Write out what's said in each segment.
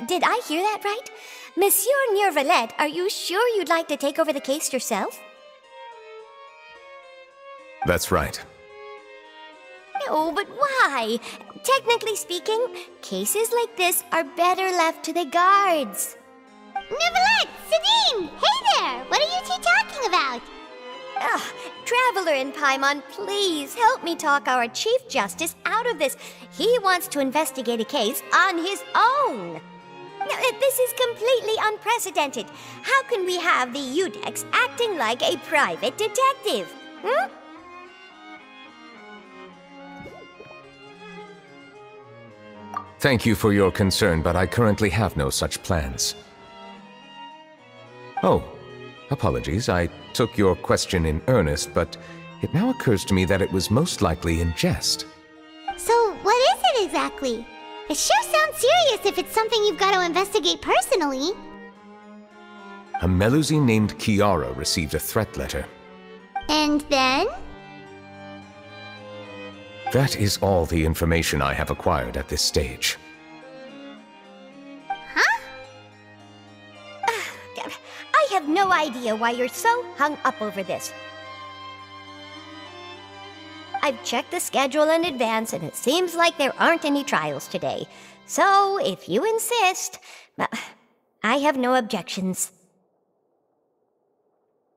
Did I hear that right? Monsieur Neuvillette, are you sure you'd like to take over the case yourself? That's right. No, but why? Technically speaking, cases like this are better left to the guards. Neuvillette! Sidine! Hey there! What are you two talking about? Traveler in Paimon, please help me talk our Chief Justice out of this. He wants to investigate a case on his own. Now, this is completely unprecedented. How can we have the Udex acting like a private detective? Thank you for your concern, but I currently have no such plans. Oh, apologies. I took your question in earnest, but it now occurs to me that it was most likely in jest. So, what is it exactly? It sure sounds serious if it's something you've got to investigate personally. A Melusine named Kiara received a threat letter. And then? That is all the information I have acquired at this stage. Huh? I have no idea why you're so hung up over this. I've checked the schedule in advance, and it seems like there aren't any trials today. So, if you insist, I have no objections.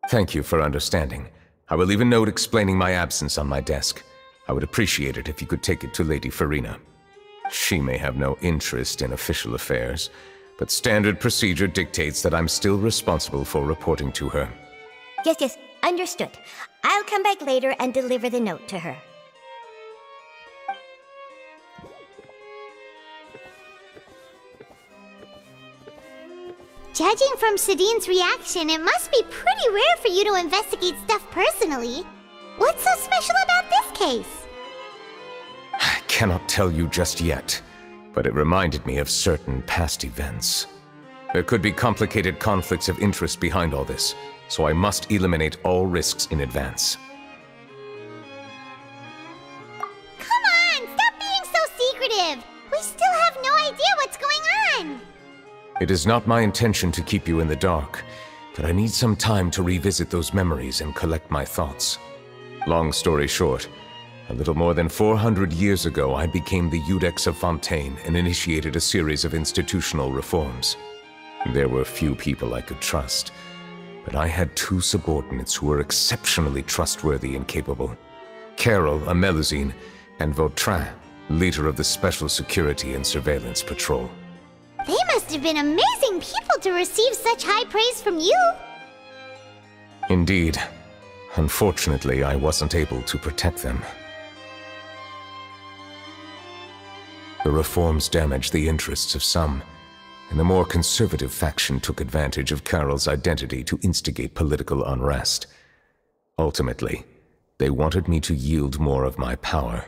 Thank you for understanding. I will leave a note explaining my absence on my desk. I would appreciate it if you could take it to Lady Farina. She may have no interest in official affairs, but standard procedure dictates that I'm still responsible for reporting to her. Yes, understood. I'll come back later and deliver the note to her. Judging from Sidine's reaction, it must be pretty rare for you to investigate stuff personally. What's so special about this case? I cannot tell you just yet, but it reminded me of certain past events. There could be complicated conflicts of interest behind all this, so I must eliminate all risks in advance. Come on, stop being so secretive! We still have no idea what's going on! It is not my intention to keep you in the dark, but I need some time to revisit those memories and collect my thoughts. Long story short, a little more than 400 years ago I became the Udex of Fontaine and initiated a series of institutional reforms. There were few people I could trust, but I had two subordinates who were exceptionally trustworthy and capable. Carol, a Melusine, and Vautrin, leader of the Special Security and Surveillance Patrol. They must have been amazing people to receive such high praise from you! Indeed. Unfortunately, I wasn't able to protect them. The reforms damaged the interests of some, and the more conservative faction took advantage of Carol's identity to instigate political unrest. Ultimately, they wanted me to yield more of my power.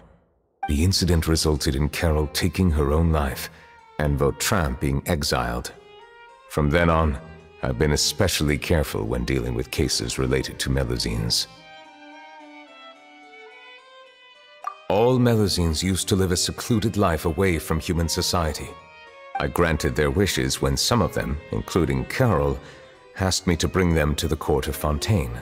The incident resulted in Carol taking her own life, and Vautrin being exiled. From then on, I've been especially careful when dealing with cases related to Melusines. All Melusines used to live a secluded life away from human society. I granted their wishes when some of them, including Carol, asked me to bring them to the court of Fontaine.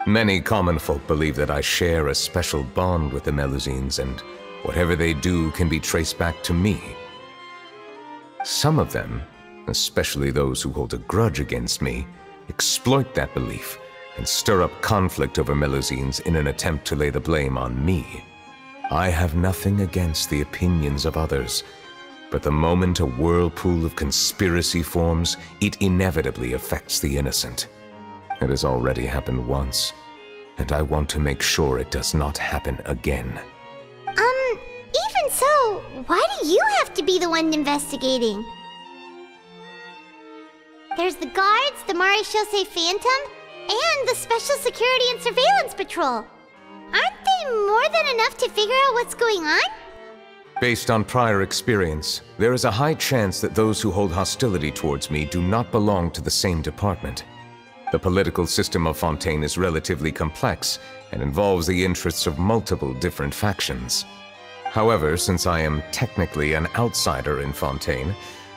Many common folk believe that I share a special bond with the Melusines, and whatever they do can be traced back to me. Some of them, especially those who hold a grudge against me, exploit that belief and stir up conflict over Melusines in an attempt to lay the blame on me. I have nothing against the opinions of others, but the moment a whirlpool of conspiracy forms, it inevitably affects the innocent. It has already happened once, and I want to make sure it does not happen again. Even so, why do you have to be the one investigating? There's the guards, the Maréchaussée Phantom, and the Special Security and Surveillance Patrol. Aren't they more than enough to figure out what's going on? Based on prior experience, there is a high chance that those who hold hostility towards me do not belong to the same department. The political system of Fontaine is relatively complex and involves the interests of multiple different factions. However, since I am technically an outsider in Fontaine,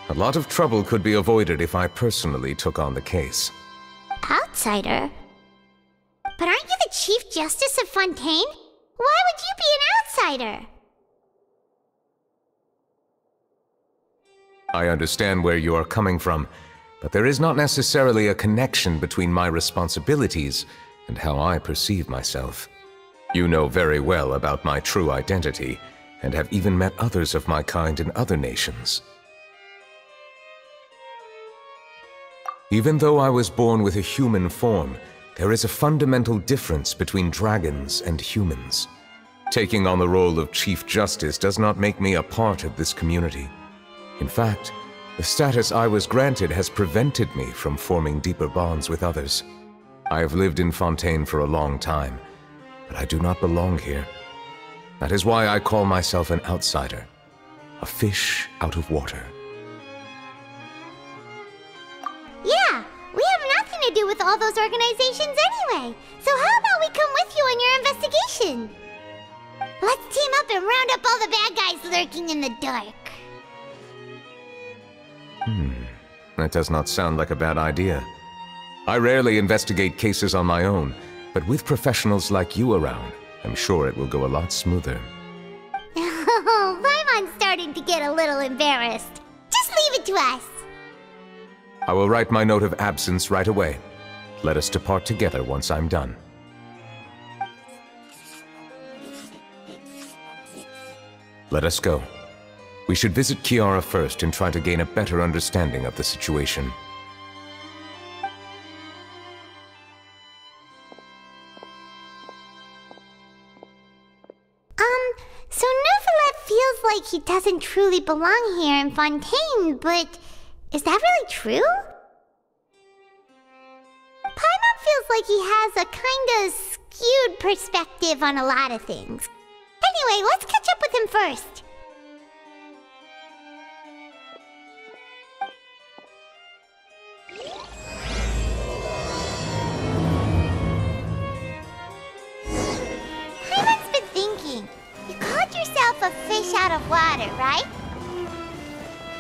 a lot of trouble could be avoided if I personally took on the case. Outsider? But aren't you the Chief Justice of Fontaine? Why would you be an outsider? I understand where you are coming from, but there is not necessarily a connection between my responsibilities and how I perceive myself. You know very well about my true identity, and have even met others of my kind in other nations. Even though I was born with a human form, there is a fundamental difference between dragons and humans. Taking on the role of Chief Justice does not make me a part of this community. In fact, the status I was granted has prevented me from forming deeper bonds with others. I have lived in Fontaine for a long time, but I do not belong here. That is why I call myself an outsider, a fish out of water. Yeah, we have nothing to do with all those organizations anyway. So how about we come with you on your investigation? Let's team up and round up all the bad guys lurking in the dark. That does not sound like a bad idea. I rarely investigate cases on my own, but with professionals like you around, I'm sure it will go a lot smoother. Oh, Paimon's starting to get a little embarrassed. Just leave it to us. I will write my note of absence right away. Let us depart together once I'm done. Let us go. We should visit Kiara first and try to gain a better understanding of the situation. So Neuvillette feels like he doesn't truly belong here in Fontaine, but is that really true? Paimon feels like he has a kinda skewed perspective on a lot of things. Anyway, let's catch up with him first. Paimon's been thinking. You called yourself a fish out of water, right?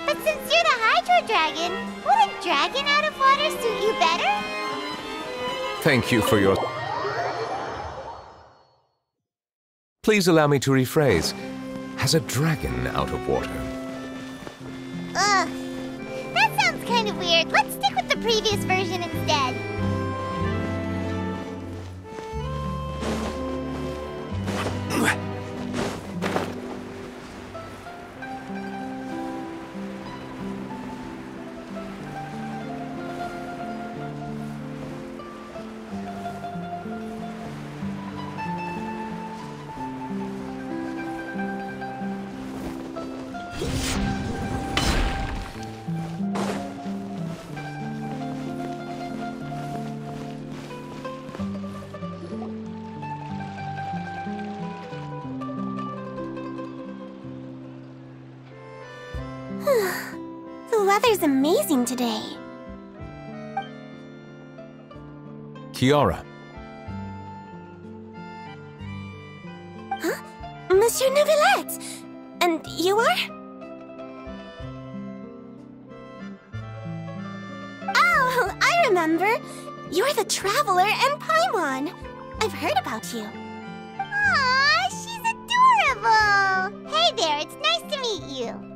But since you're the Hydro Dragon, would a dragon out of water suit you better? Thank you for your... Please allow me to rephrase. Has a dragon out of water? Ugh. That sounds kind of weird. Let's stick with the previous version instead. The weather's amazing today. Kiara. Huh? Monsieur Neuvillette! And you are? Oh, I remember! You're the Traveler and Paimon! I've heard about you. Aw, she's adorable! Hey there, it's nice to meet you.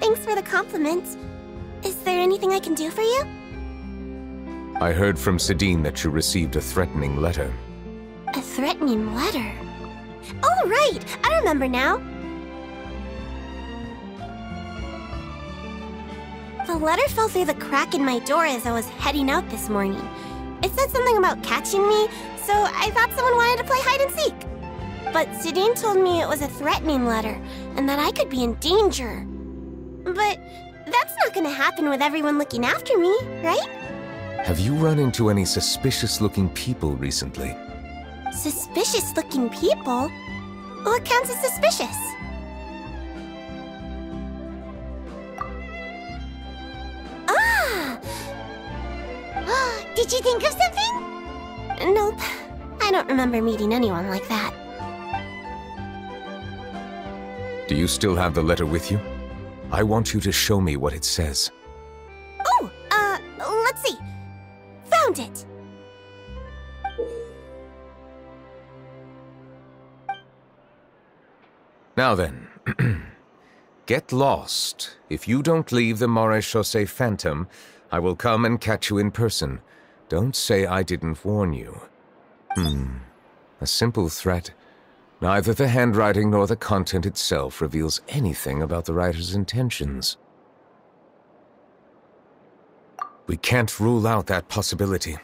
Thanks for the compliment. Is there anything I can do for you? I heard from Sidine that you received a threatening letter. A threatening letter? Oh, right! I remember now. The letter fell through the crack in my door as I was heading out this morning. It said something about catching me, so I thought someone wanted to play hide and seek. But Sidine told me it was a threatening letter, and that I could be in danger. But that's not gonna happen with everyone looking after me, right? Have you run into any suspicious-looking people recently? Suspicious-looking people? What counts as suspicious? Ah! Did you think of something? Nope. I don't remember meeting anyone like that. Do you still have the letter with you? I want you to show me what it says. Oh, let's see. Found it. Now then, get lost. If you don't leave the Maréchaussée Phantom, I will come and catch you in person. Don't say I didn't warn you. A simple threat. Neither the handwriting nor the content itself reveals anything about the writer's intentions. We can't rule out that possibility.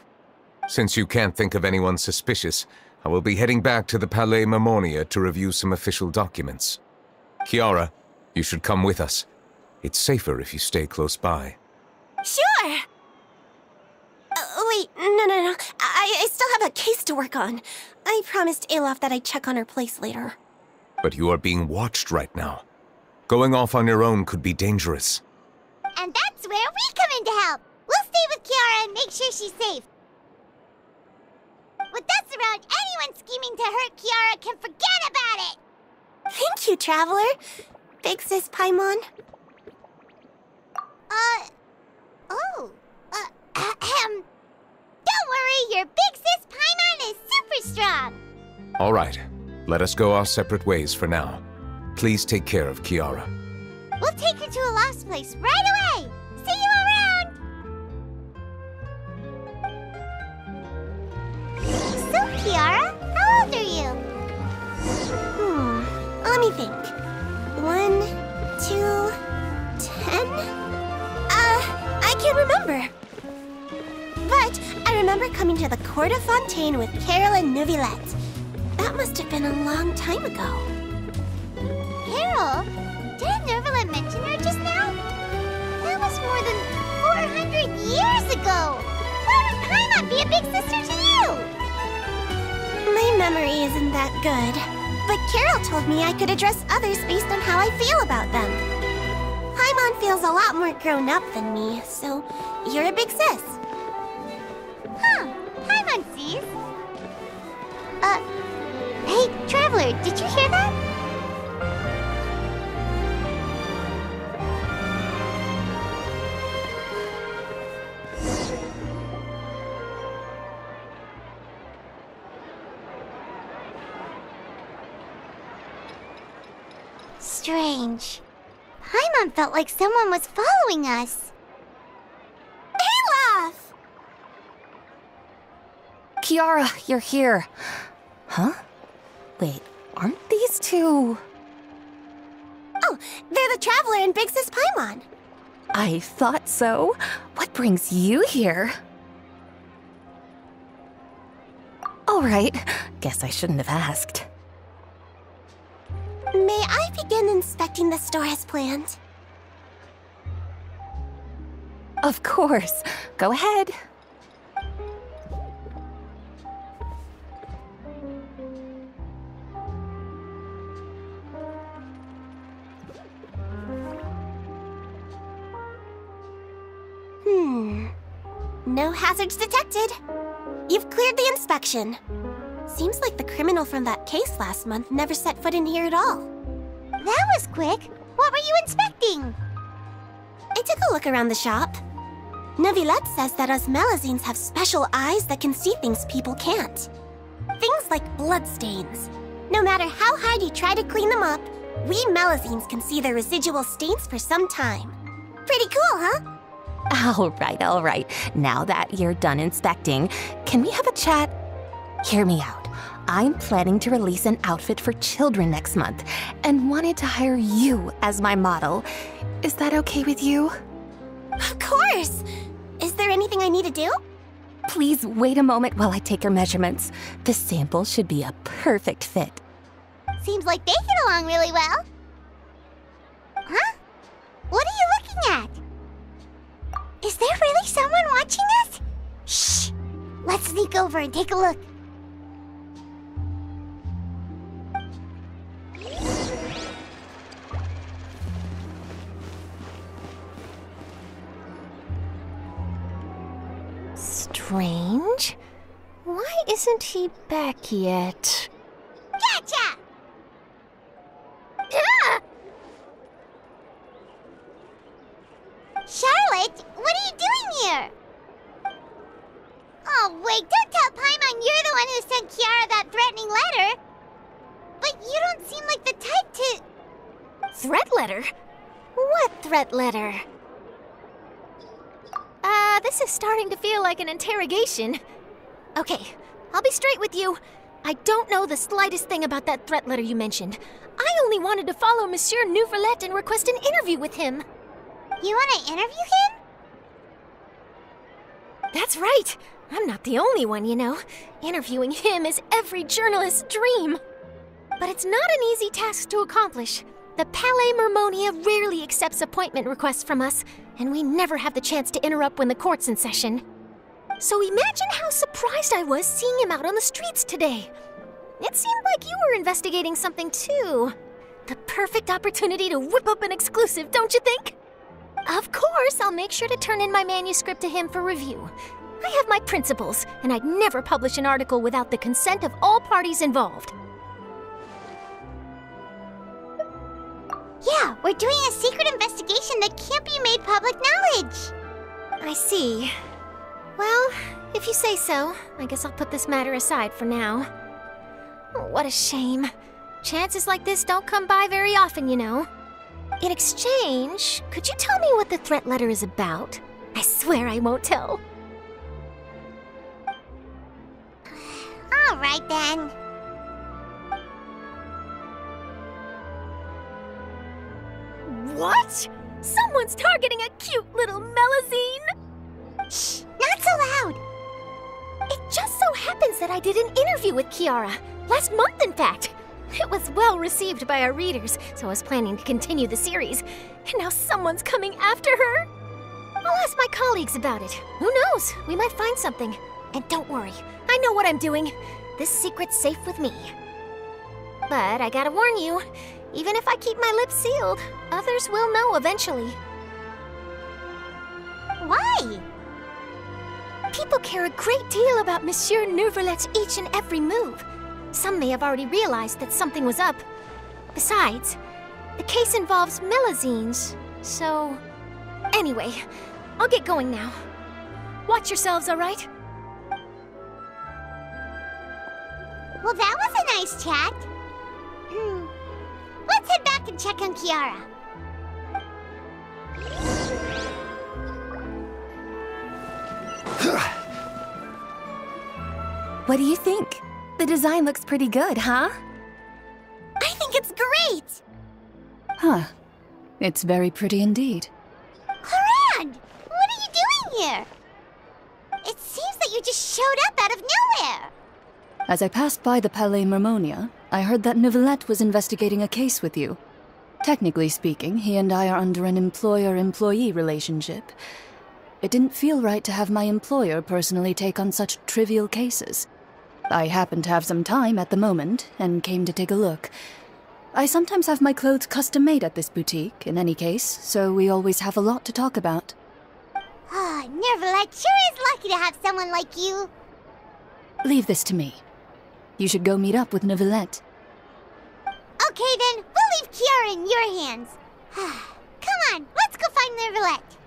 Since you can't think of anyone suspicious, I will be heading back to the Palais Mermonia to review some official documents. Kiara, you should come with us. It's safer if you stay close by. Sure! Wait, no. I still have a case to work on. I promised Alof that I'd check on her place later. But you are being watched right now. Going off on your own could be dangerous. And that's where we come in to help. We'll stay with Kiara and make sure she's safe. With us around, anyone scheming to hurt Kiara can forget about it! Thank you, Traveler. Big Sis Paimon. Don't worry, your Big Sis Paimon is super strong! All right, let us go our separate ways for now. Please take care of Kiara. We'll take her to a lost place right away! See you around! So, Kiara, how old are you? Let me think. 1, 2, 10? I can't remember. But I remember coming to the court of Fontaine with Carol and Neuvillette. That must have been a long time ago. Carol? Didn't Neuvillette mention her just now? That was more than 400 years ago! Why would Paimon be a big sister to you? My memory isn't that good, but Carol told me I could address others based on how I feel about them. Paimon feels a lot more grown up than me, so you're a big sis. Huh, Paimon sees. Hey, Traveler, did you hear that? Strange. Paimon felt like someone was following us. Olaf! Kiara, you're here. Huh? Wait, aren't these two... Oh, they're the Traveler and Big Sis Paimon. I thought so. What brings you here? All right, guess I shouldn't have asked. May I begin inspecting the store as planned? Of course. Go ahead. No hazards detected. You've cleared the inspection. Seems like the criminal from that case last month never set foot in here at all. That was quick. What were you inspecting? I took a look around the shop. Neuvillette says that us Melusines have special eyes that can see things people can't. Things like bloodstains. No matter how hard you try to clean them up, we Melusines can see the residual stains for some time. Pretty cool, huh? All right. Now that you're done inspecting, can we have a chat? Hear me out. I'm planning to release an outfit for children next month and wanted to hire you as my model. Is that okay with you? Of course! Is there anything I need to do? Please wait a moment while I take your measurements. The sample should be a perfect fit. Seems like they get along really well. Huh? What are you looking at? Is there really someone watching us? Shh! Let's sneak over and take a look. Strange. Why isn't he back yet? Gotcha! Neuvillette, what are you doing here? Oh, wait, don't tell Paimon you're the one who sent Kiara that threatening letter. But you don't seem like the type to... Threat letter? What threat letter? This is starting to feel like an interrogation. Okay, I'll be straight with you. I don't know the slightest thing about that threat letter you mentioned. I only wanted to follow Monsieur Neuvillette and request an interview with him. You want to interview him? That's right. I'm not the only one, you know. Interviewing him is every journalist's dream. But it's not an easy task to accomplish. The Palais Mermonia rarely accepts appointment requests from us, and we never have the chance to interrupt when the court's in session. So imagine how surprised I was seeing him out on the streets today. It seemed like you were investigating something too. The perfect opportunity to whip up an exclusive, don't you think? Of course, I'll make sure to turn in my manuscript to him for review. I have my principles, and I'd never publish an article without the consent of all parties involved. Yeah, we're doing a secret investigation that can't be made public knowledge. I see. Well, if you say so, I guess I'll put this matter aside for now. Oh, what a shame. Chances like this don't come by very often, you know. In exchange, could you tell me what the threat letter is about? I swear I won't tell. All right, then. What? Someone's targeting a cute little Melusine? Shh, not so loud. It just so happens that I did an interview with Kiara. Last month, in fact. It was well received by our readers, so I was planning to continue the series. And now someone's coming after her. I'll ask my colleagues about it. Who knows? We might find something. And don't worry, I know what I'm doing. This secret's safe with me. But I gotta warn you, even if I keep my lips sealed, others will know eventually. Why? People care a great deal about Monsieur Neuvillette's each and every move. Some may have already realized that something was up. Besides, the case involves Melusines, so... Anyway, I'll get going now. Watch yourselves, all right? Well, that was a nice chat. Let's head back and check on Kiara. What do you think? The design looks pretty good, huh? I think it's great! Huh. It's very pretty indeed. Harand! What are you doing here? It seems that you just showed up out of nowhere. As I passed by the Palais Mermonia, I heard that Neuvillette was investigating a case with you. Technically speaking, he and I are under an employer-employee relationship. It didn't feel right to have my employer personally take on such trivial cases. I happened to have some time at the moment, and came to take a look. I sometimes have my clothes custom-made at this boutique, in any case, so we always have a lot to talk about. Ah, Neuvillette sure is lucky to have someone like you. Leave this to me. You should go meet up with Neuvillette. Okay then, we'll leave Kiara in your hands. Come on, let's go find Neuvillette.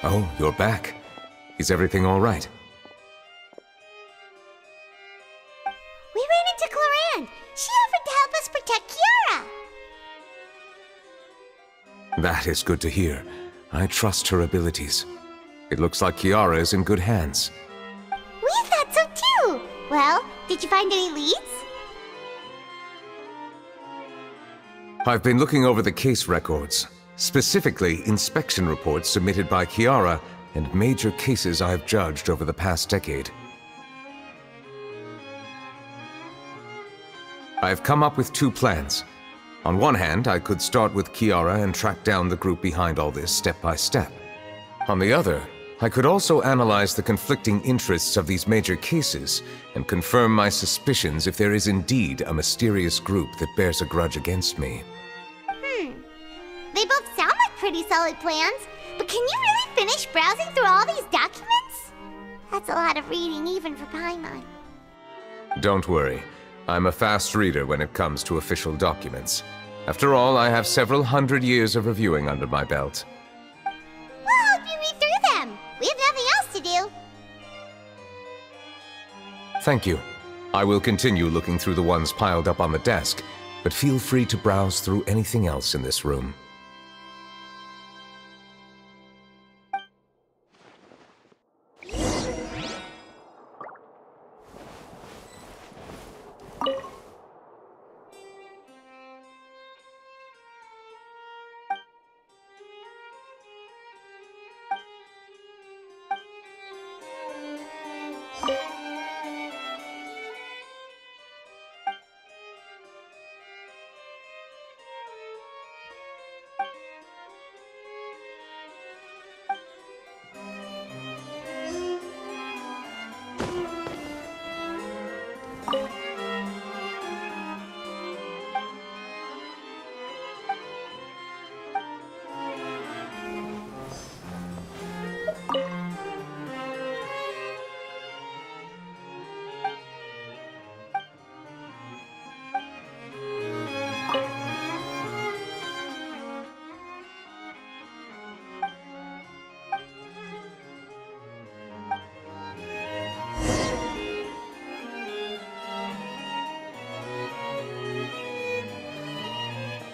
Oh, you're back. Is everything all right? We ran into Clorinde. She offered to help us protect Kiara. That is good to hear. I trust her abilities. It looks like Kiara is in good hands. We thought so too. Well, did you find any leads? I've been looking over the case records, specifically inspection reports submitted by Kiara and major cases I've judged over the past decade. I've come up with two plans. On one hand, I could start with Kiara and track down the group behind all this step by step. On the other, I could also analyze the conflicting interests of these major cases and confirm my suspicions if there is indeed a mysterious group that bears a grudge against me. They both sound like pretty solid plans, but can you really finish browsing through all these documents? That's a lot of reading even for Paimon. Don't worry. I'm a fast reader when it comes to official documents. After all, I have several hundred years of reviewing under my belt. We'll help you read through them. We have nothing else to do. Thank you. I will continue looking through the ones piled up on the desk, but feel free to browse through anything else in this room.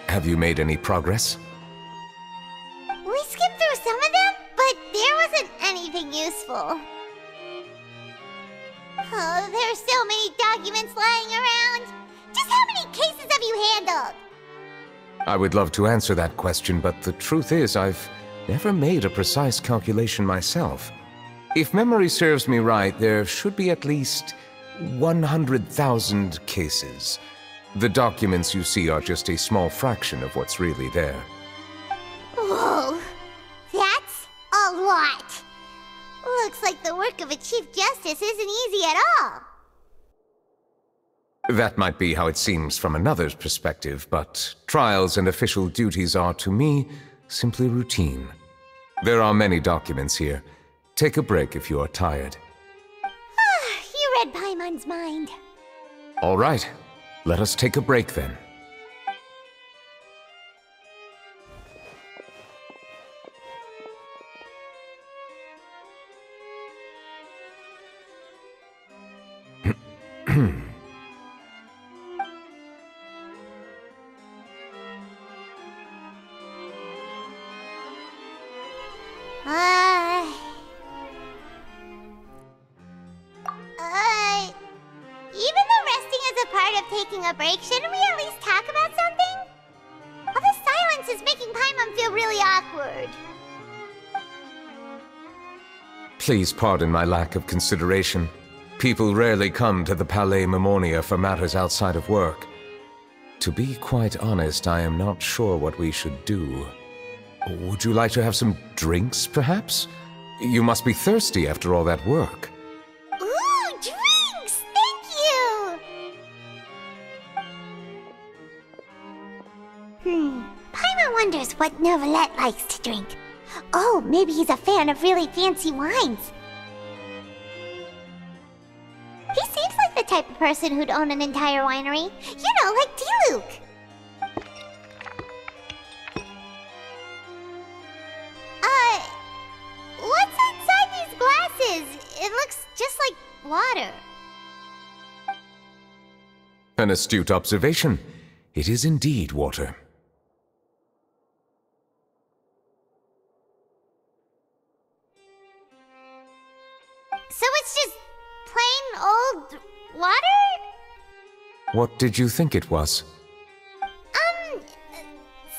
Have you made any progress? We skimmed through some of them, but there wasn't anything useful. Oh, there's so many documents lying around. Just how many cases have you handled? I would love to answer that question, but the truth is I've never made a precise calculation myself. If memory serves me right, there should be at least 100,000 cases. The documents you see are just a small fraction of what's really there. Whoa, that's a lot. Looks like the work of a Chief Justice isn't easy at all. That might be how it seems from another's perspective, but trials and official duties are, to me, simply routine. There are many documents here. Take a break if you are tired. You read Paimon's mind. All right. Let us take a break then. Even though resting is a part of taking a break, shouldn't we at least talk about something? All this silence is making Paimon feel really awkward. Please pardon my lack of consideration. People rarely come to the Palais Mermonia for matters outside of work. To be quite honest, I am not sure what we should do. Would you like to have some drinks, perhaps? You must be thirsty after all that work. Ooh, drinks! Thank you! Paimon wonders what Neuvillette likes to drink. Oh, maybe he's a fan of really fancy wines. He seems like the type of person who'd own an entire winery. You know, like D-Luke. What's inside these glasses? It looks just like water. An astute observation. It is indeed water. So it's just plain old water? What did you think it was?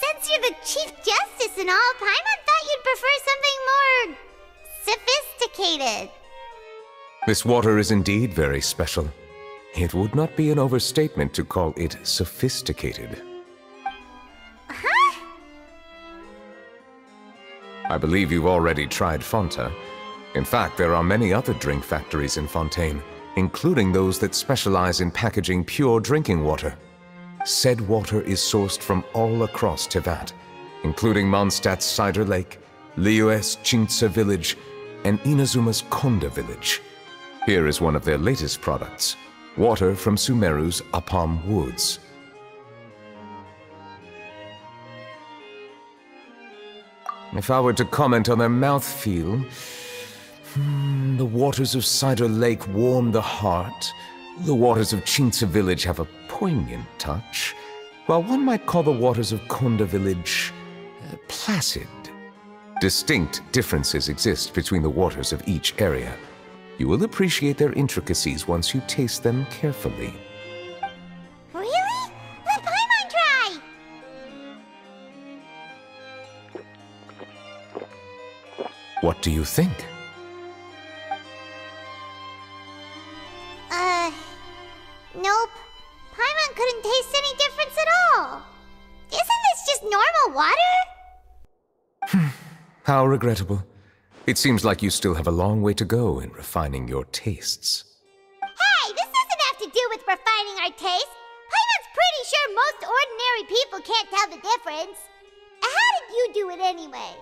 Since you're the Chief Justice and all, Paimon thought you'd prefer something more sophisticated. This water is indeed very special. It would not be an overstatement to call it sophisticated. I believe you've already tried Fonta. In fact, there are many other drink factories in Fontaine, including those that specialize in packaging pure drinking water. Said water is sourced from all across Tevat, including Mondstadt's Cider Lake, Liyue's Chintsa village, and Inazuma's Konda village. Here is one of their latest products, water from Sumeru's Apam Woods. If I were to comment on their mouthfeel, the waters of Cider Lake warm the heart. The waters of Chintsa village have a poignant touch, while one might call the waters of Konda village placid. Distinct differences exist between the waters of each area. You will appreciate their intricacies once you taste them carefully. Really? Let Paimon try! What do you think? Nope. Paimon couldn't taste any difference at all. Isn't this just normal water? How regrettable. It seems like you still have a long way to go in refining your tastes. Hey, this doesn't have to do with refining our taste. Paimon's pretty sure most ordinary people can't tell the difference. How did you do it anyway?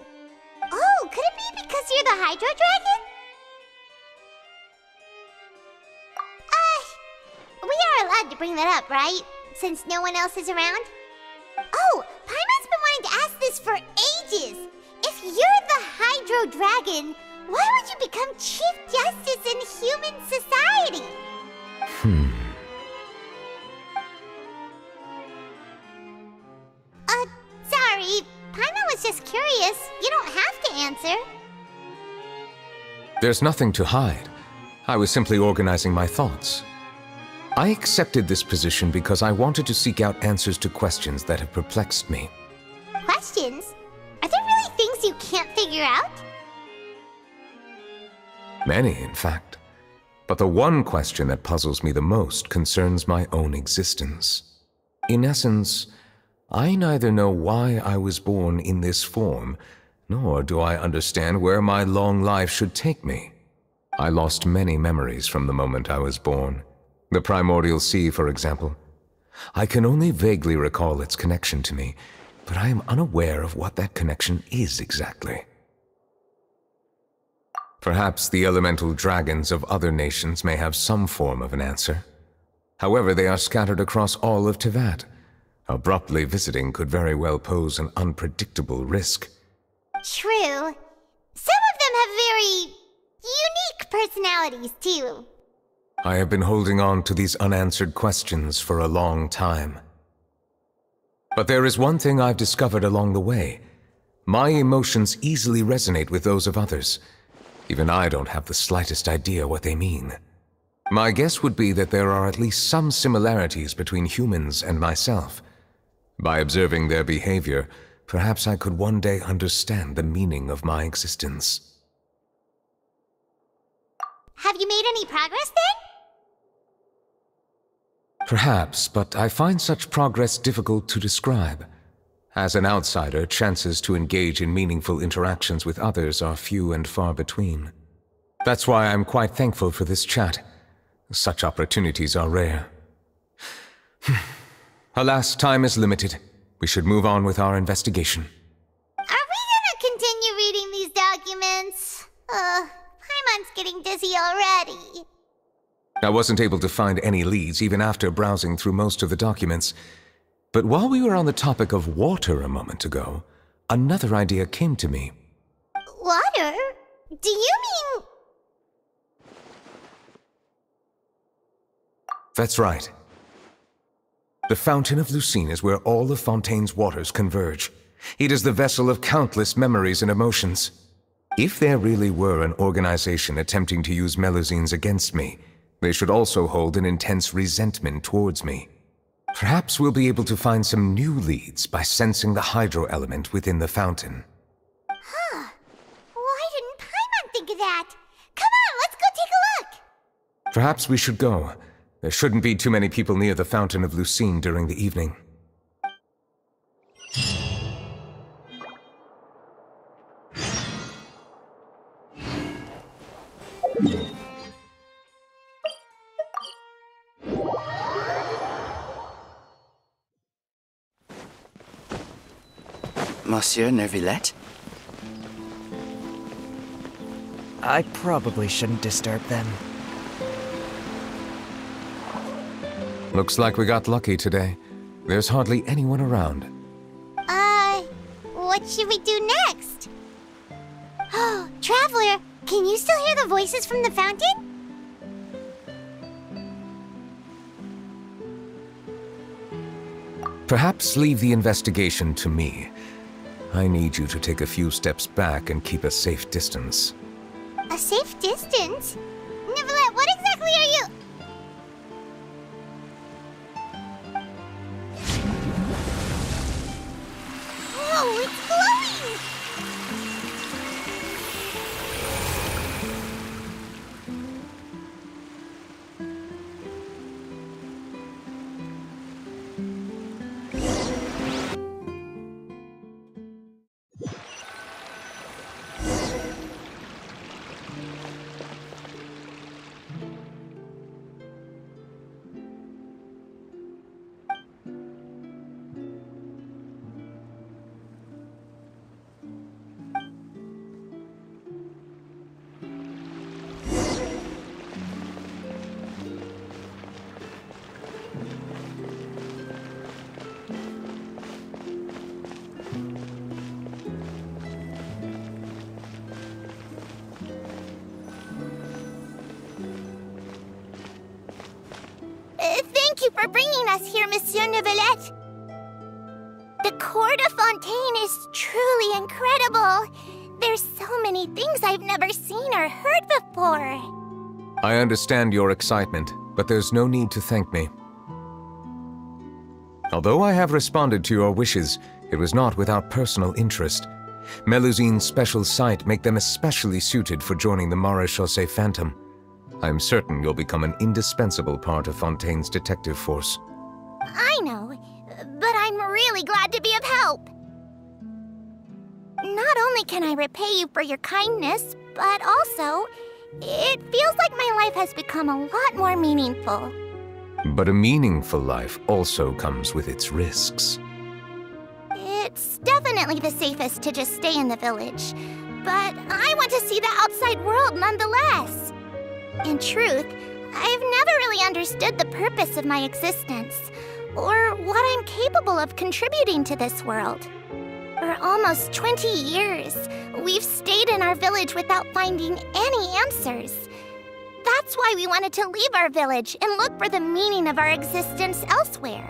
Oh, could it be because you're the Hydro Dragon? We are allowed to bring that up, right? Since no one else is around? Oh, Paimon's been wanting to ask this for ages. If you're the Hydro Dragon, why would you become Chief Justice in human society? Sorry. Paimon was just curious. You don't have to answer. There's nothing to hide. I was simply organizing my thoughts. I accepted this position because I wanted to seek out answers to questions that have perplexed me. Questions? Are there really things you can't figure out? Many, in fact. But the one question that puzzles me the most concerns my own existence. In essence, I neither know why I was born in this form, nor do I understand where my long life should take me. I lost many memories from the moment I was born. The primordial sea, for example. I can only vaguely recall its connection to me, but I am unaware of what that connection is exactly. Perhaps the elemental dragons of other nations may have some form of an answer. However, they are scattered across all of Tevat. Abruptly visiting could very well pose an unpredictable risk. True. Some of them have very unique personalities, too. I have been holding on to these unanswered questions for a long time. But there is one thing I've discovered along the way. My emotions easily resonate with those of others. Even I don't have the slightest idea what they mean. My guess would be that there are at least some similarities between humans and myself. By observing their behavior, perhaps I could one day understand the meaning of my existence. Have you made any progress then? Perhaps, but I find such progress difficult to describe. As an outsider, chances to engage in meaningful interactions with others are few and far between. That's why I'm quite thankful for this chat. Such opportunities are rare. Alas, time is limited. We should move on with our investigation. Are we gonna continue reading these documents? Paimon's getting dizzy already. I wasn't able to find any leads even after browsing through most of the documents. But while we were on the topic of water a moment ago, another idea came to me. Water? Do you mean... That's right. The Fountain of Melusine is where all of Fontaine's waters converge. It is the vessel of countless memories and emotions. If there really were an organization attempting to use Melusines against me, they should also hold an intense resentment towards me. Perhaps we'll be able to find some new leads by sensing the hydro element within the fountain. Huh. Why didn't Paimon think of that? Come on, let's go take a look! Perhaps we should go. There shouldn't be too many people near the Fountain of Melusine during the evening. Monsieur Neuvillette? I probably shouldn't disturb them. Looks like we got lucky today. There's hardly anyone around. What should we do next? Oh, Traveler, can you still hear the voices from the fountain? Perhaps leave the investigation to me. I need you to take a few steps back and keep a safe distance. A safe distance? Neuvillette, what exactly are you... Whoa, it's glowing! Thank you for bringing us here, Monsieur Neuvillette. The court of Fontaine is truly incredible. There's so many things I've never seen or heard before. I understand your excitement, but there's no need to thank me. Although I have responded to your wishes, it was not without personal interest. Melusine's special sight make them especially suited for joining the Maréchaussée Phantom. I'm certain you'll become an indispensable part of Fontaine's detective force. I know, but I'm really glad to be of help. Not only can I repay you for your kindness, but also, it feels like my life has become a lot more meaningful. But a meaningful life also comes with its risks. It's definitely the safest to just stay in the village, but I want to see the outside world nonetheless. In truth, I've never really understood the purpose of my existence, or what I'm capable of contributing to this world. For almost 20 years, we've stayed in our village without finding any answers. That's why we wanted to leave our village and look for the meaning of our existence elsewhere.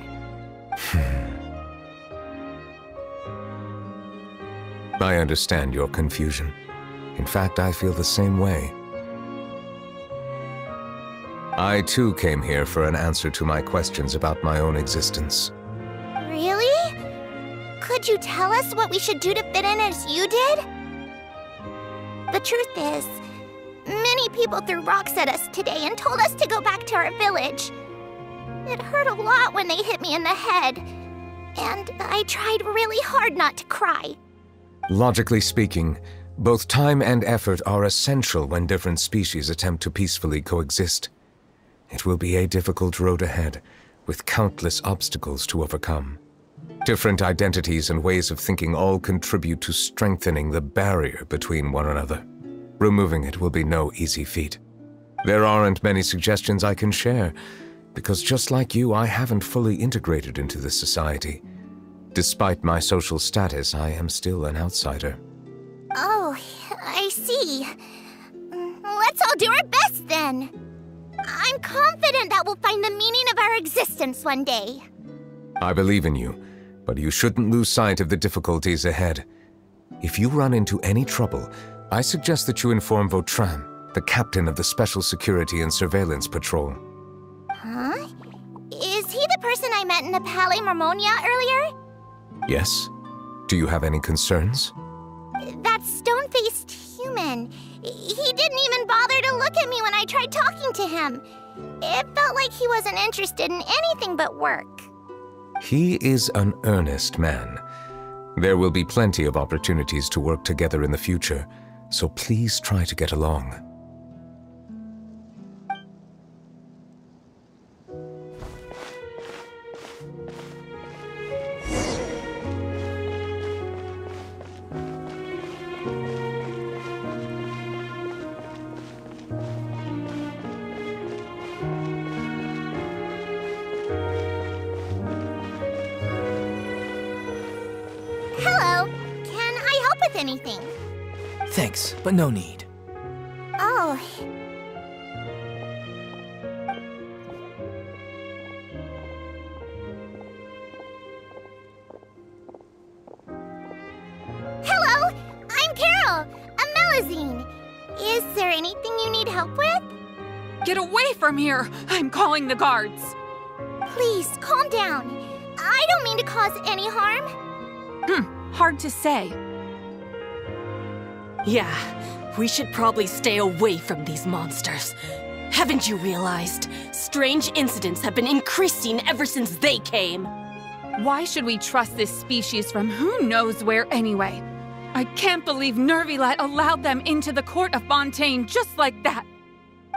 I understand your confusion. In fact, I feel the same way. I too came here for an answer to my questions about my own existence. Really? Could you tell us what we should do to fit in as you did? The truth is, many people threw rocks at us today and told us to go back to our village. It hurt a lot when they hit me in the head, and I tried really hard not to cry. Logically speaking, both time and effort are essential when different species attempt to peacefully coexist. It will be a difficult road ahead, with countless obstacles to overcome. Different identities and ways of thinking all contribute to strengthening the barrier between one another. Removing it will be no easy feat. There aren't many suggestions I can share, because just like you, I haven't fully integrated into this society. Despite my social status, I am still an outsider. Oh, I see. Let's all do our best then. I'm confident that we'll find the meaning of our existence one day. I believe in you, but you shouldn't lose sight of the difficulties ahead. If you run into any trouble, I suggest that you inform Vautrin, the captain of the Special Security and Surveillance Patrol. Huh? Is he the person I met in the Palais Marmonia earlier? Yes? Do you have any concerns? That stone-faced human. He didn't even bother to look at me when I tried talking to him. It felt like he wasn't interested in anything but work. He is an earnest man. There will be plenty of opportunities to work together in the future, so please try to get along. anything. Thanks, but no need. Oh. Hello, I'm Carol, a Melusine. Is there anything you need help with? Get away from here! I'm calling the guards! Please, calm down. I don't mean to cause any harm. Hard to say. Yeah, we should probably stay away from these monsters. Haven't you realized? Strange incidents have been increasing ever since they came. Why should we trust this species from who knows where anyway? I can't believe Neuvillette allowed them into the court of Fontaine just like that.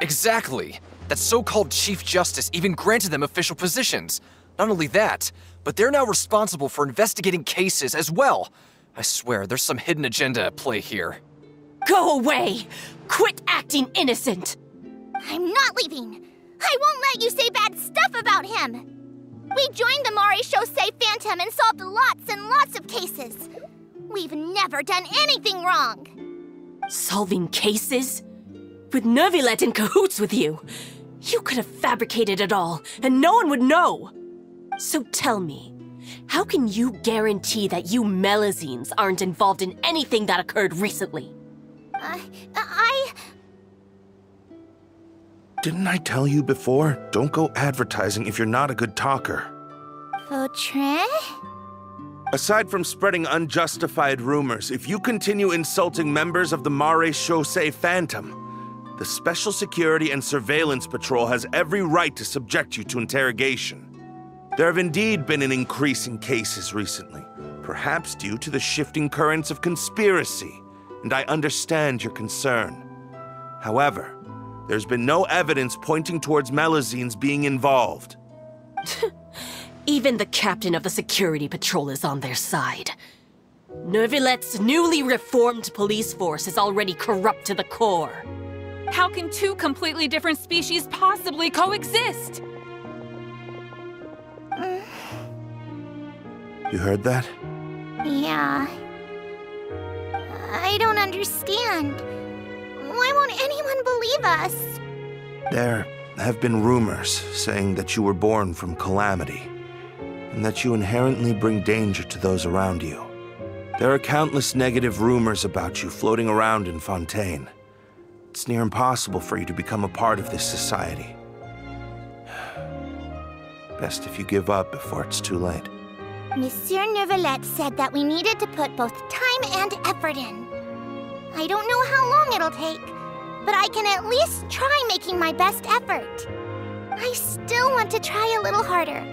Exactly. That so-called Chief Justice even granted them official positions. Not only that, but they're now responsible for investigating cases as well. I swear, there's some hidden agenda at play here. Go away! Quit acting innocent! I'm not leaving. I won't let you say bad stuff about him. We joined the Chaussee Phantom and solved lots and lots of cases. We've never done anything wrong. Solving cases? With Neuvillette in cahoots with you. You could have fabricated it all, and no one would know. So tell me, how can you guarantee that you Melusines aren't involved in anything that occurred recently? Didn't I tell you before? Don't go advertising if you're not a good talker. Fontaine? Aside from spreading unjustified rumors, if you continue insulting members of the Chaussee Phantom, the Special Security and Surveillance Patrol has every right to subject you to interrogation. There have indeed been an increase in cases recently, perhaps due to the shifting currents of conspiracy, and I understand your concern. However, there's been no evidence pointing towards Melusines being involved. Even the captain of the security patrol is on their side. Neuvillette's newly reformed police force is already corrupt to the core. How can two completely different species possibly coexist? You heard that? Yeah. I don't understand. Why won't anyone believe us? There have been rumors saying that you were born from calamity, and that you inherently bring danger to those around you. There are countless negative rumors about you floating around in Fontaine. It's near impossible for you to become a part of this society. Best if you give up before it's too late. Monsieur Neuvillette said that we needed to put both time and effort in. I don't know how long it'll take, but I can at least try making my best effort. I still want to try a little harder.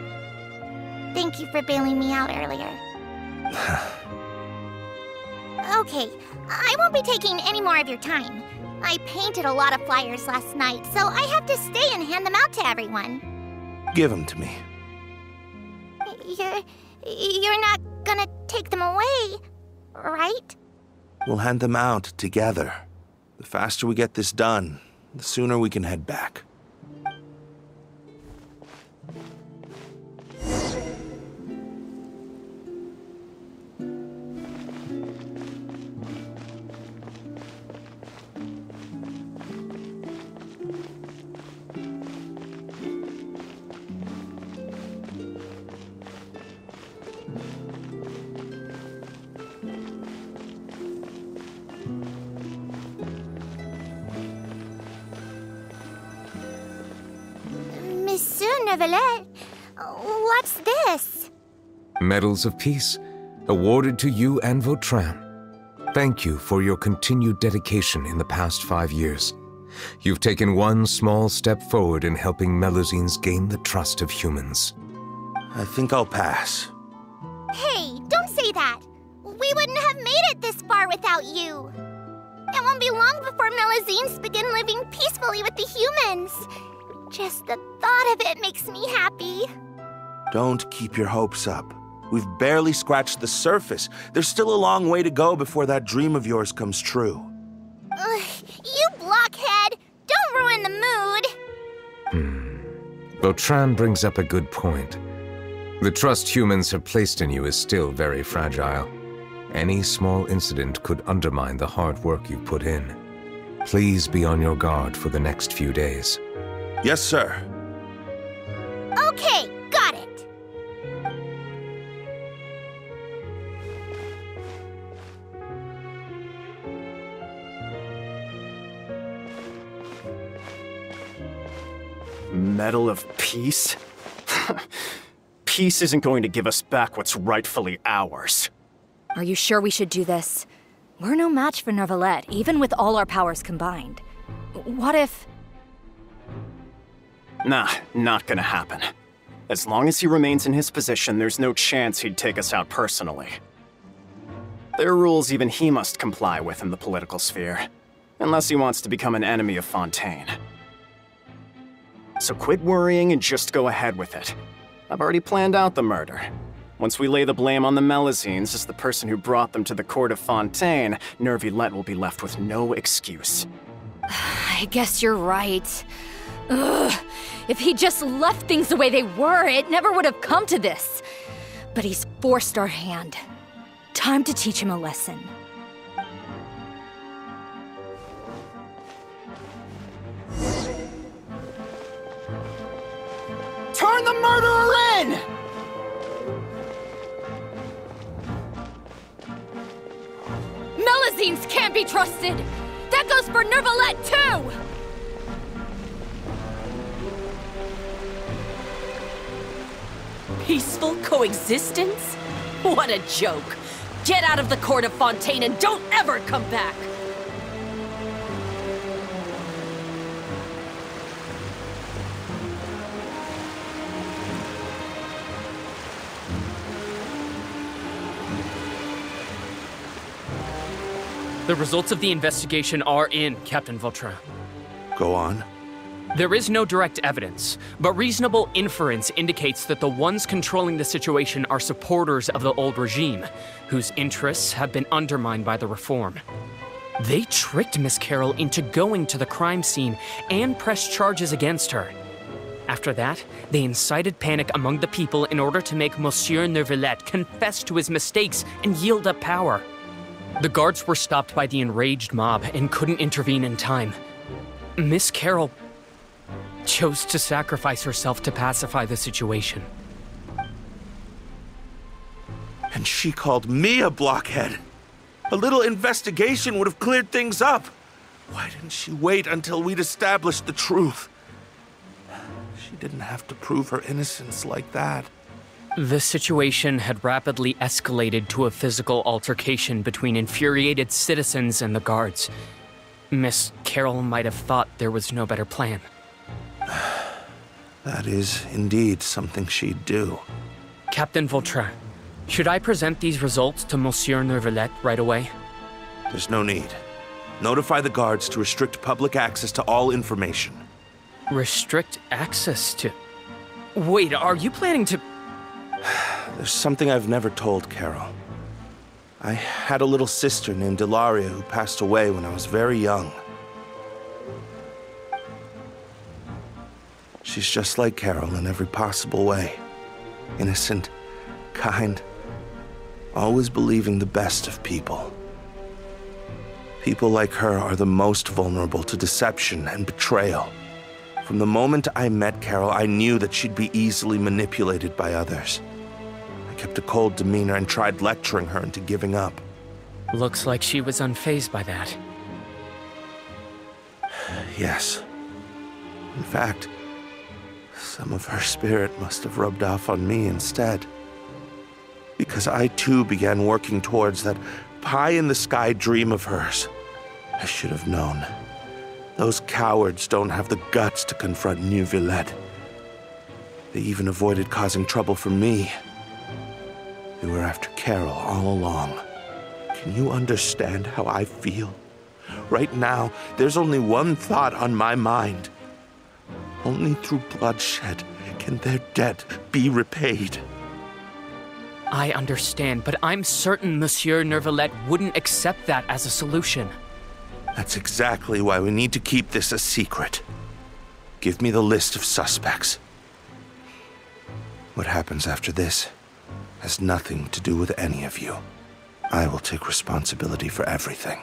Thank you for bailing me out earlier. Okay, I won't be taking any more of your time. I painted a lot of flyers last night, so I have to stay and hand them out to everyone. Give them to me. You're not gonna take them away, right? We'll hand them out together. The faster we get this done, the sooner we can head back. Monsieur Neuvillette, what's this? Medals of Peace, awarded to you and Vautrin. Thank you for your continued dedication in the past 5 years. You've taken one small step forward in helping Melusines gain the trust of humans. I think I'll pass. Hey, don't say that. We wouldn't have made it this far without you. It won't be long before Melusines begin living peacefully with the humans. Just the thought of it makes me happy. Don't keep your hopes up. We've barely scratched the surface. There's still a long way to go before that dream of yours comes true. You blockhead! Don't ruin the mood! Vautrin brings up a good point. The trust humans have placed in you is still very fragile. Any small incident could undermine the hard work you've put in. Please be on your guard for the next few days. Yes, sir. Okay, got it. Medal of Peace? Peace isn't going to give us back what's rightfully ours. Are you sure we should do this? We're no match for Neuvillette, even with all our powers combined. What if... Nah, not gonna happen. As long as he remains in his position, there's no chance he'd take us out personally. There are rules even he must comply with in the political sphere, unless he wants to become an enemy of Fontaine. So quit worrying and just go ahead with it. I've already planned out the murder. Once we lay the blame on the Melusines as the person who brought them to the court of Fontaine, Neuvillette will be left with no excuse. I guess you're right. Ugh. If he just left things the way they were, it never would have come to this. But he's forced our hand. Time to teach him a lesson. Turn the murderer in! Melusines can't be trusted! That goes for Neuvillette, too! Peaceful coexistence? What a joke! Get out of the court of Fontaine and don't ever come back! The results of the investigation are in, Captain Vautrin. Go on. There is no direct evidence, but reasonable inference indicates that the ones controlling the situation are supporters of the old regime, whose interests have been undermined by the reform. They tricked Miss Carroll into going to the crime scene and pressed charges against her. After that, they incited panic among the people in order to make Monsieur Neuvillette confess to his mistakes and yield up power. The guards were stopped by the enraged mob and couldn't intervene in time. Miss Carroll chose to sacrifice herself to pacify the situation. And she called me a blockhead. A little investigation would have cleared things up. Why didn't she wait until we'd established the truth? She didn't have to prove her innocence like that. The situation had rapidly escalated to a physical altercation between infuriated citizens and the guards. Miss Carroll might have thought there was no better plan. That is indeed something she'd do. Captain Vautrin, should I present these results to Monsieur Neuvillette right away? There's no need. Notify the guards to restrict public access to all information. Restrict access to... Wait, are you planning to... There's something I've never told Carol. I had a little sister named Ilaria who passed away when I was very young. She's just like Carol in every possible way. Innocent, kind, always believing the best of people. People like her are the most vulnerable to deception and betrayal. From the moment I met Carol, I knew that she'd be easily manipulated by others. I kept a cold demeanor and tried lecturing her into giving up. Looks like she was unfazed by that. Yes. In fact, some of her spirit must have rubbed off on me instead. Because I too began working towards that pie-in-the-sky dream of hers. I should have known. Those cowards don't have the guts to confront Neuvillette. They even avoided causing trouble for me. They were after Carol all along. Can you understand how I feel? Right now, there's only one thought on my mind. Only through bloodshed can their debt be repaid. I understand, but I'm certain Monsieur Neuvillette wouldn't accept that as a solution. That's exactly why we need to keep this a secret. Give me the list of suspects. What happens after this has nothing to do with any of you. I will take responsibility for everything.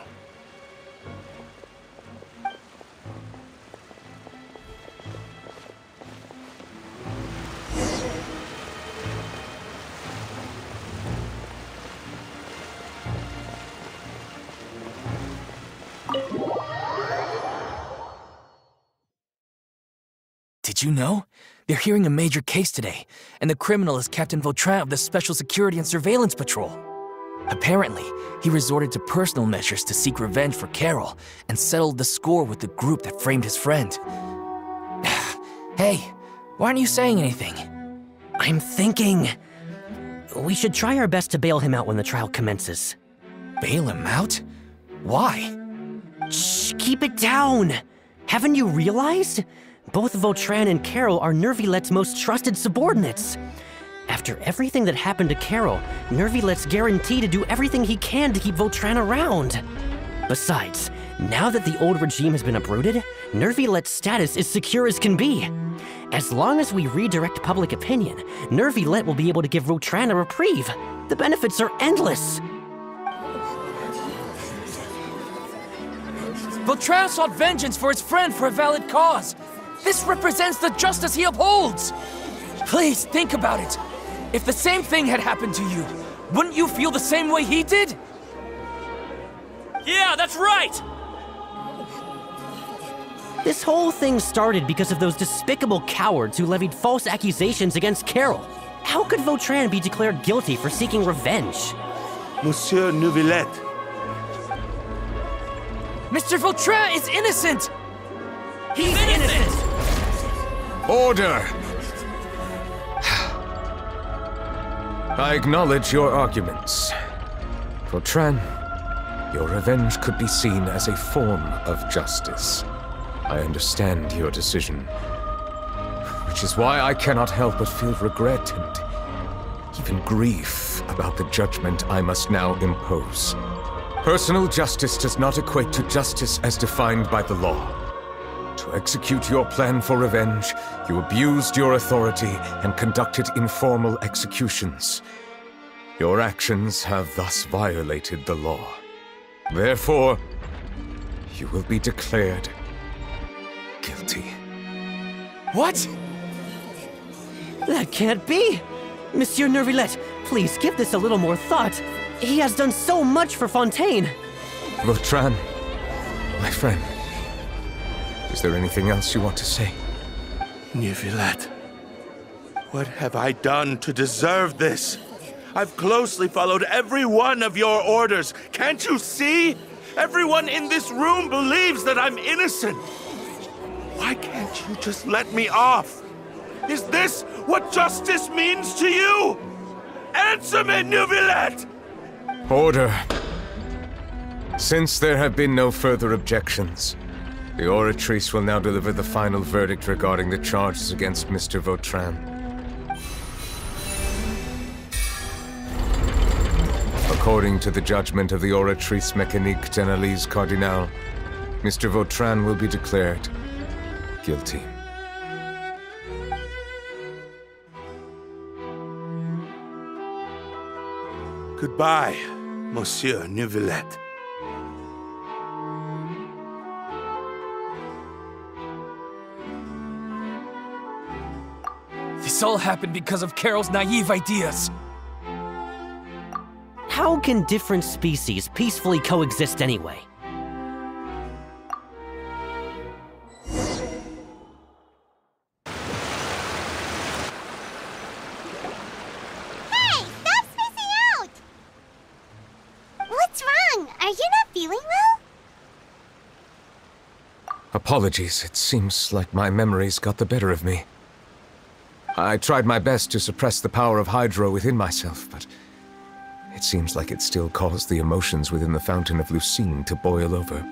Did you know? They're hearing a major case today, and the criminal is Captain Vautrin of the Special Security and Surveillance Patrol. Apparently, he resorted to personal measures to seek revenge for Carol and settled the score with the group that framed his friend. Hey, why aren't you saying anything? I'm thinking... we should try our best to bail him out when the trial commences. Bail him out? Why? Shh, keep it down! Haven't you realized? Both Vautrin and Carol are Neuvillette's most trusted subordinates. After everything that happened to Carol, Neuvillette's guaranteed to do everything he can to keep Vautrin around. Besides, now that the old regime has been uprooted, Neuvillette's status is secure as can be. As long as we redirect public opinion, Neuvillette will be able to give Vautrin a reprieve. The benefits are endless. Vautrin sought vengeance for his friend for a valid cause. This represents the justice he upholds! Please, think about it. If the same thing had happened to you, wouldn't you feel the same way he did? Yeah, that's right! This whole thing started because of those despicable cowards who levied false accusations against Carol. How could Vautrin be declared guilty for seeking revenge? Monsieur Neuvillette. Mr. Vautrin is innocent! He's innocent! Order! I acknowledge your arguments. Vautrin, your revenge could be seen as a form of justice. I understand your decision, which is why I cannot help but feel regret and even grief about the judgment I must now impose. Personal justice does not equate to justice as defined by the law. To execute your plan for revenge, you abused your authority and conducted informal executions. Your actions have thus violated the law. Therefore, you will be declared guilty. What? That can't be! Monsieur Neuvillette, please give this a little more thought. He has done so much for Fontaine. Vautrin, my friend, is there anything else you want to say? Neuvillette, what have I done to deserve this? I've closely followed every one of your orders. Can't you see? Everyone in this room believes that I'm innocent. Why can't you just let me off? Is this what justice means to you? Answer me, Neuvillette! Order. Since there have been no further objections, the Oratrice will now deliver the final verdict regarding the charges against Mr. Vautrin. According to the judgment of the Oratrice Mécanique d'Analyse Cardinale, Mr. Vautrin will be declared guilty. Goodbye, Monsieur Neuvillette. This all happened because of Carol's naive ideas. How can different species peacefully coexist anyway? Hey, stop spacing out! What's wrong? Are you not feeling well? Apologies, it seems like my memories got the better of me. I tried my best to suppress the power of Hydro within myself, but it seems like it still caused the emotions within the Fountain of Melusine to boil over.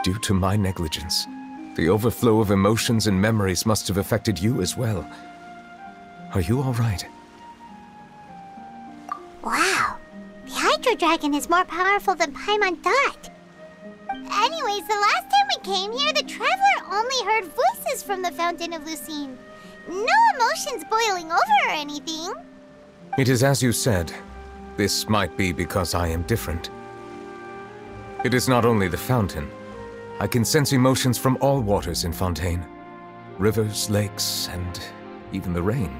Due to my negligence, the overflow of emotions and memories must have affected you as well. Are you all right? Wow, the Hydro Dragon is more powerful than Paimon thought. Anyways, the last time we came here, the Traveler only heard voices from the Fountain of Melusine. No emotions boiling over or anything. It is as you said. This might be because I am different. It is not only the fountain. I can sense emotions from all waters in Fontaine. Rivers, lakes, and even the rain.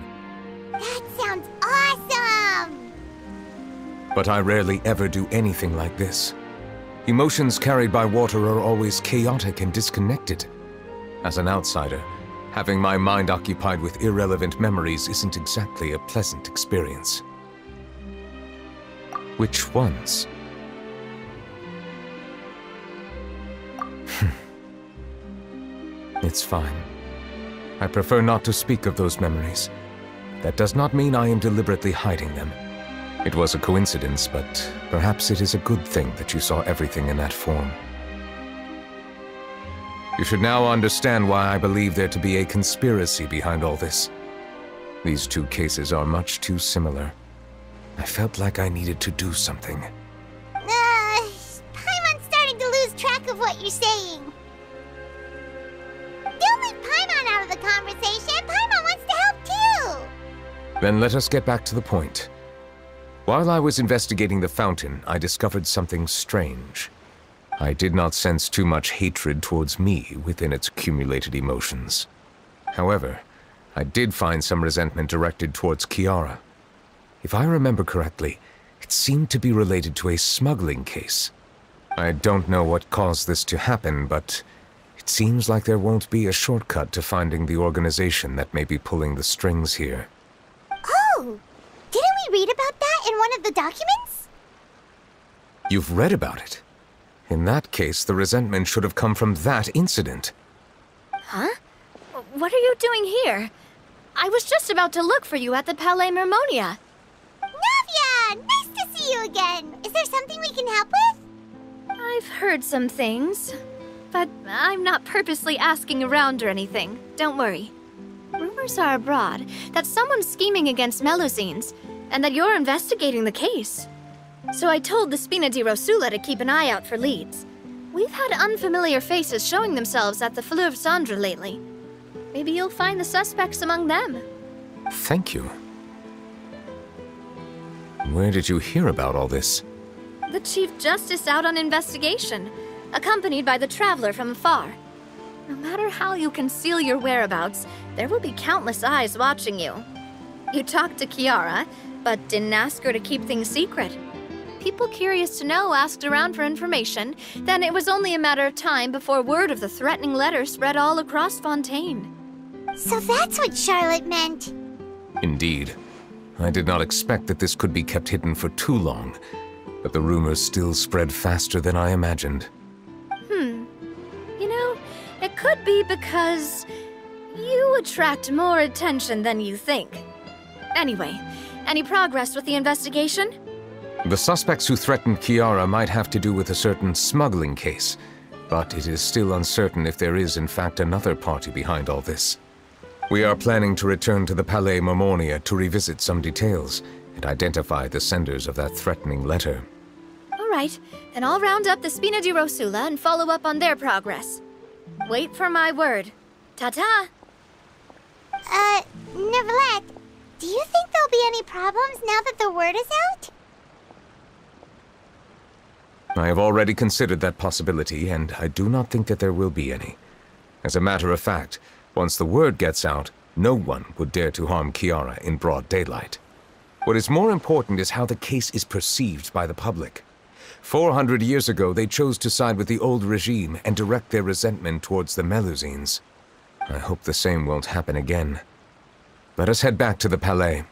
That sounds awesome! But I rarely ever do anything like this. Emotions carried by water are always chaotic and disconnected. As an outsider, having my mind occupied with irrelevant memories isn't exactly a pleasant experience. Which ones? It's fine. I prefer not to speak of those memories. That does not mean I am deliberately hiding them. It was a coincidence, but perhaps it is a good thing that you saw everything in that form. You should now understand why I believe there to be a conspiracy behind all this. These two cases are much too similar. I felt like I needed to do something. Paimon's starting to lose track of what you're saying. Don't leave Paimon out of the conversation. Paimon wants to help too. Then let us get back to the point. While I was investigating the fountain, I discovered something strange. I did not sense too much hatred towards me within its accumulated emotions. However, I did find some resentment directed towards Kiara. If I remember correctly, it seemed to be related to a smuggling case. I don't know what caused this to happen, but it seems like there won't be a shortcut to finding the organization that may be pulling the strings here. Oh! Didn't we read about that in one of the documents? You've read about it? In that case, the resentment should have come from that incident. Huh? What are you doing here? I was just about to look for you at the Palais Mermonia. Neuvillette! Nice to see you again! Is there something we can help with? I've heard some things, but I'm not purposely asking around or anything. Don't worry. Rumors are abroad that someone's scheming against Melusines, and that you're investigating the case. So I told the Spina di Rosula to keep an eye out for leads. We've had unfamiliar faces showing themselves at the Fleuve Cendre lately. Maybe you'll find the suspects among them. Thank you. Where did you hear about all this? The Chief Justice out on investigation, accompanied by the Traveler from afar. No matter how you conceal your whereabouts, there will be countless eyes watching you. You talked to Kiara, but didn't ask her to keep things secret. People curious to know asked around for information, then it was only a matter of time before word of the threatening letter spread all across Fontaine. So that's what Charlotte meant. Indeed. I did not expect that this could be kept hidden for too long, but the rumors still spread faster than I imagined. You know, it could be because you attract more attention than you think. Anyway, any progress with the investigation? The suspects who threatened Kiara might have to do with a certain smuggling case, but it is still uncertain if there is in fact another party behind all this. We are planning to return to the Palais Mermonia to revisit some details and identify the senders of that threatening letter. All right, then I'll round up the Spina di Rosula and follow up on their progress. Wait for my word. Ta-ta! Neuvillette, do you think there'll be any problems now that the word is out? I have already considered that possibility, and I do not think that there will be any. As a matter of fact, once the word gets out, no one would dare to harm Kiara in broad daylight. What is more important is how the case is perceived by the public. 400 years ago, they chose to side with the old regime and direct their resentment towards the Melusines. I hope the same won't happen again. Let us head back to the Palais.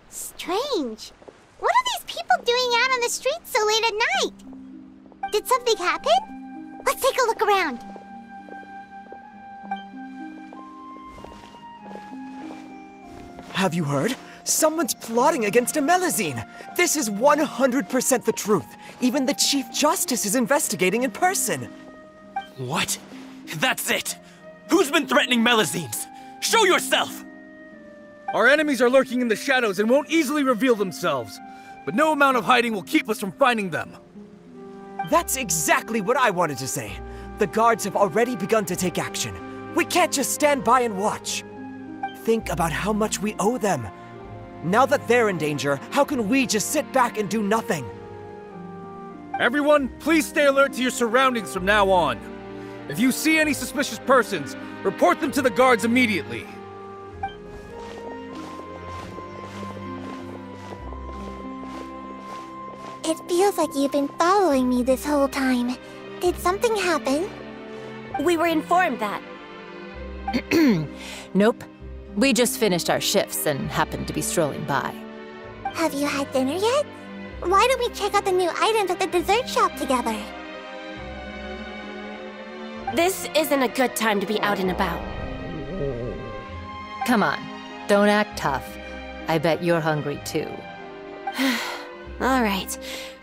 Strange. What are these people doing out on the streets so late at night? Did something happen? Let's take a look around. Have you heard? Someone's plotting against a Melusine! This is 100% the truth. Even the Chief Justice is investigating in person. What? That's it! Who's been threatening Melusines? Show yourself! Our enemies are lurking in the shadows and won't easily reveal themselves. But no amount of hiding will keep us from finding them. That's exactly what I wanted to say. The guards have already begun to take action. We can't just stand by and watch. Think about how much we owe them. Now that they're in danger, how can we just sit back and do nothing? Everyone, please stay alert to your surroundings from now on. If you see any suspicious persons, report them to the guards immediately. It feels like you've been following me this whole time. Did something happen? We were informed that. Nope. We just finished our shifts and happened to be strolling by. Have you had dinner yet? Why don't we check out the new items at the dessert shop together? This isn't a good time to be out and about. Come on, don't act tough. I bet you're hungry too. All right,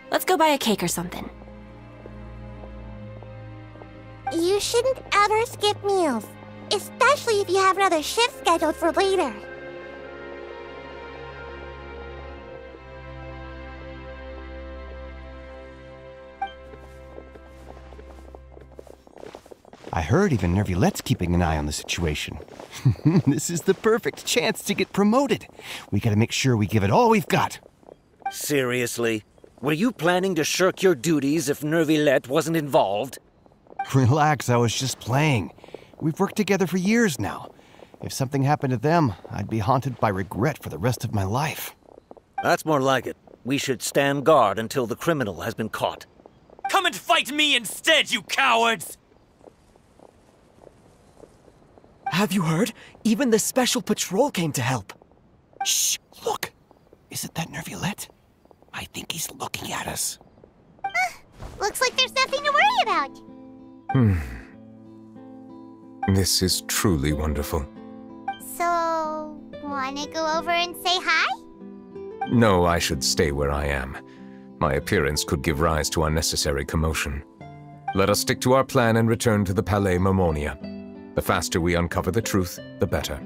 let's go buy a cake or something. You shouldn't ever skip meals, especially if you have another shift scheduled for later. I heard even Neuvillette's keeping an eye on the situation. This is the perfect chance to get promoted. We gotta make sure we give it all we've got. Seriously? Were you planning to shirk your duties if Neuvillette wasn't involved? Relax, I was just playing. We've worked together for years now. If something happened to them, I'd be haunted by regret for the rest of my life. That's more like it. We should stand guard until the criminal has been caught. Come and fight me instead, you cowards! Have you heard? Even the special patrol came to help. Shh, look. Isn't that Neuvillette? I think he's looking at us. Looks like there's nothing to worry about. This is truly wonderful. So, wanna go over and say hi? No, I should stay where I am. My appearance could give rise to unnecessary commotion. Let us stick to our plan and return to the Palais Mermonia. The faster we uncover the truth, the better.